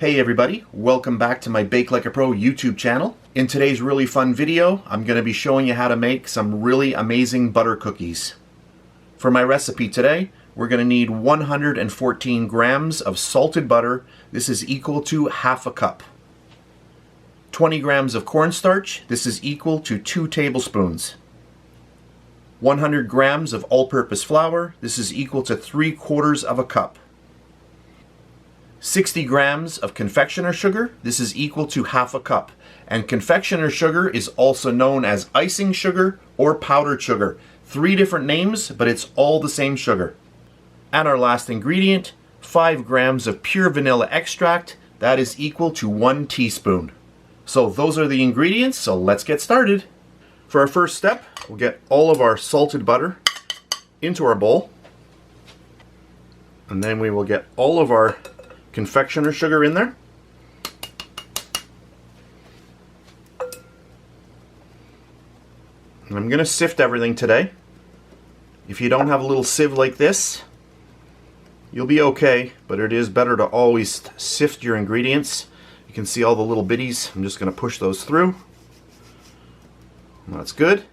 Hey everybody, welcome back to my BakeLikeAPro YouTube channel. In today's really fun video, I'm going to be showing you how to make some really amazing butter cookies. For my recipe today, we're going to need 114 grams of salted butter. This is equal to half a cup. 20 grams of cornstarch. This is equal to 2 tablespoons. 100 grams of all-purpose flour. This is equal to 3/4 of a cup. 60 grams of confectioner sugar. This is equal to half a cup. And confectioner sugar is also known as icing sugar or powdered sugar. 3 different names, but it's all the same sugar. And our last ingredient, 5 grams of pure vanilla extract. That is equal to 1 teaspoon. So those are the ingredients, so let's get started. For our first step, we'll get all of our salted butter into our bowl. And then we will get all of our confectioner sugar in there. And I'm going to sift everything today. If you don't have a little sieve like this, you'll be okay, but it is better to always sift your ingredients. You can see all the little bitties. I'm just going to push those through. That's good.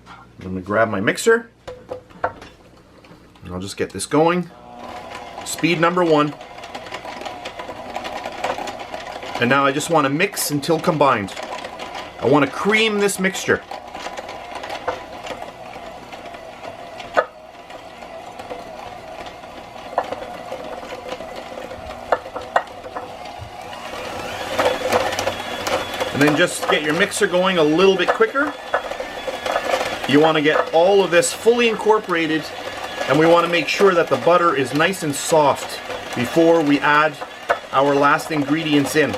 I'm going to grab my mixer. And I'll just get this going. Speed number 1. And now I just want to mix until combined. I want to cream this mixture. And then just get your mixer going a little bit quicker. You want to get all of this fully incorporated, and we want to make sure that the butter is nice and soft before we add our last ingredients in.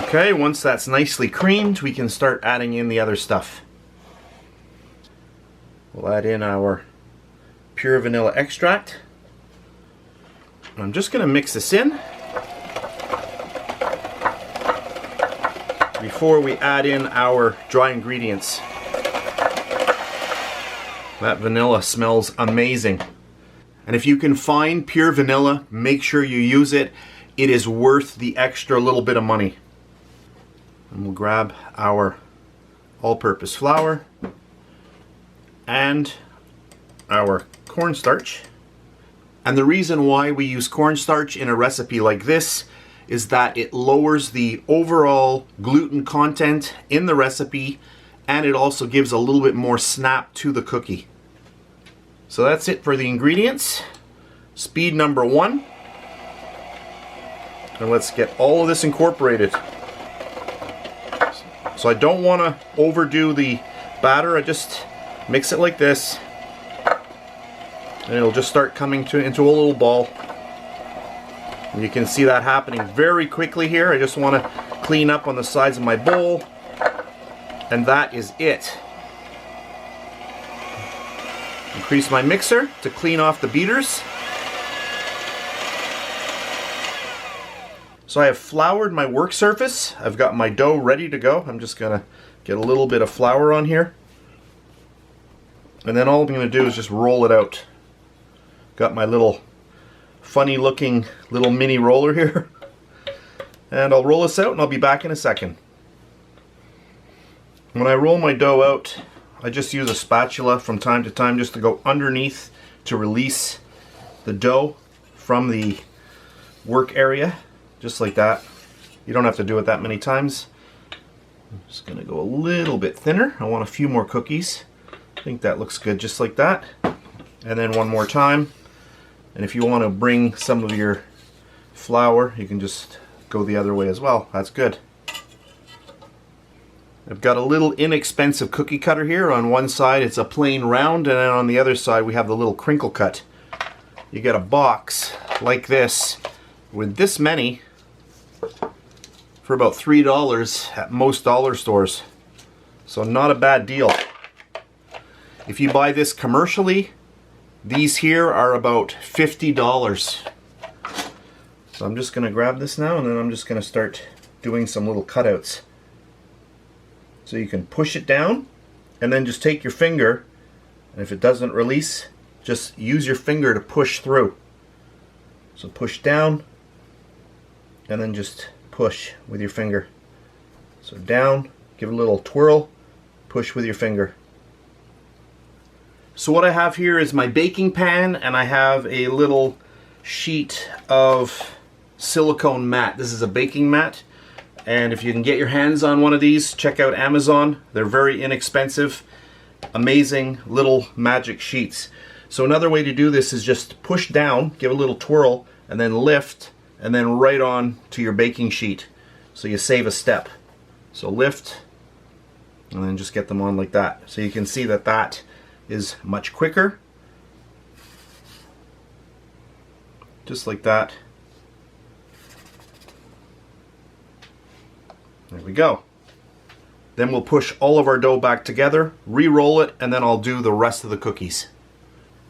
Okay, once that's nicely creamed, we can start adding in the other stuff. We'll add in our pure vanilla extract. I'm just going to mix this in before we add in our dry ingredients. That vanilla smells amazing. And if you can find pure vanilla, make sure you use it. It is worth the extra little bit of money. And we'll grab our all-purpose flour and our cornstarch. And the reason why we use cornstarch in a recipe like this is that it lowers the overall gluten content in the recipe, and it also gives a little bit more snap to the cookie. So that's it for the ingredients. Speed number 1. And let's get all of this incorporated. So I don't want to overdo the batter. I just mix it like this, and it'll just start coming into a little ball. And you can see that happening very quickly here. I just want to clean up on the sides of my bowl, and that is it. Increase my mixer to clean off the beaters. So I have floured my work surface. I've got my dough ready to go. I'm just going to get a little bit of flour on here. And then all I'm going to do is just roll it out. Got my little funny looking little mini roller here. And I'll roll this out and I'll be back in a second. When I roll my dough out, I just use a spatula from time to time just to go underneath to release the dough from the work area. Just like that. You don't have to do it that many times. I'm just going to go a little bit thinner. I want a few more cookies. I think that looks good just like that. And then one more time. And if you want to bring some of your flour, you can just go the other way as well. That's good. I've got a little inexpensive cookie cutter here. On one side it's a plain round, and then on the other side we have the little crinkle cut. You get a box like this with this many for about $3 at most dollar stores. So not a bad deal. If you buy this commercially, these here are about $50. So I'm just going to grab this now, and then I'm just going to start doing some little cutouts. So you can push it down and then just take your finger, and if it doesn't release, just use your finger to push through. So push down and then just push with your finger. So down, give it a little twirl, push with your finger. So what I have here is my baking pan, and I have a little sheet of silicone mat. This is a baking mat, and if you can get your hands on one of these, check out Amazon. They're very inexpensive, amazing little magic sheets. So another way to do this is just push down, give a little twirl, and then lift, and then right on to your baking sheet. So you save a step. So lift, and then just get them on like that. So you can see that that is much quicker. Just like that. There we go. Then we'll push all of our dough back together, re-roll it, and then I'll do the rest of the cookies.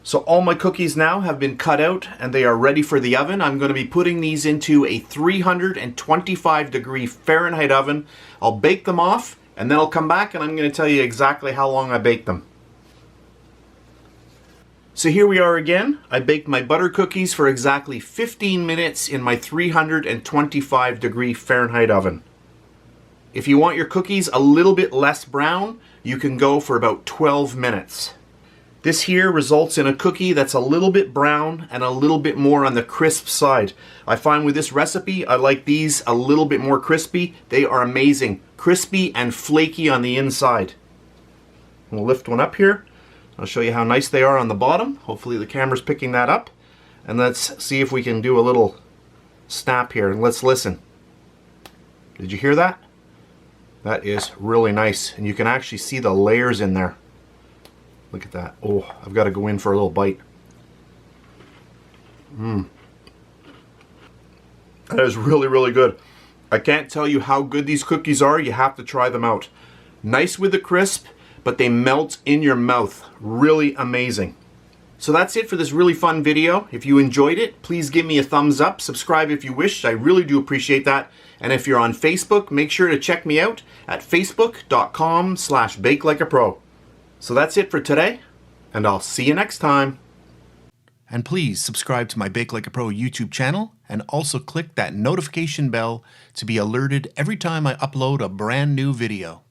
So all my cookies now have been cut out and they are ready for the oven. I'm going to be putting these into a 325-degree Fahrenheit oven. I'll bake them off, and then I'll come back and I'm going to tell you exactly how long I baked them. So here we are again. I baked my butter cookies for exactly 15 minutes in my 325-degree Fahrenheit oven. If you want your cookies a little bit less brown, you can go for about 12 minutes. This here results in a cookie that's a little bit brown and a little bit more on the crisp side. I find with this recipe, I like these a little bit more crispy. They are amazing. Crispy and flaky on the inside. We'll lift one up here. I'll show you how nice they are on the bottom. Hopefully the camera's picking that up. And let's see if we can do a little snap here, and let's listen. Did you hear that? That is really nice, and you can actually see the layers in there. Look at that. Oh, I've got to go in for a little bite. That is really, really good. I can't tell you how good these cookies are. You have to try them out. Nice with the crisp, but they melt in your mouth. Really amazing. So that's it for this really fun video. If you enjoyed it, please give me a thumbs up. Subscribe if you wish. I really do appreciate that. And if you're on Facebook, make sure to check me out at facebook.com/BakeLikeAPro. So that's it for today, and I'll see you next time. And please subscribe to my Bake Like a Pro YouTube channel, and also click that notification bell to be alerted every time I upload a brand new video.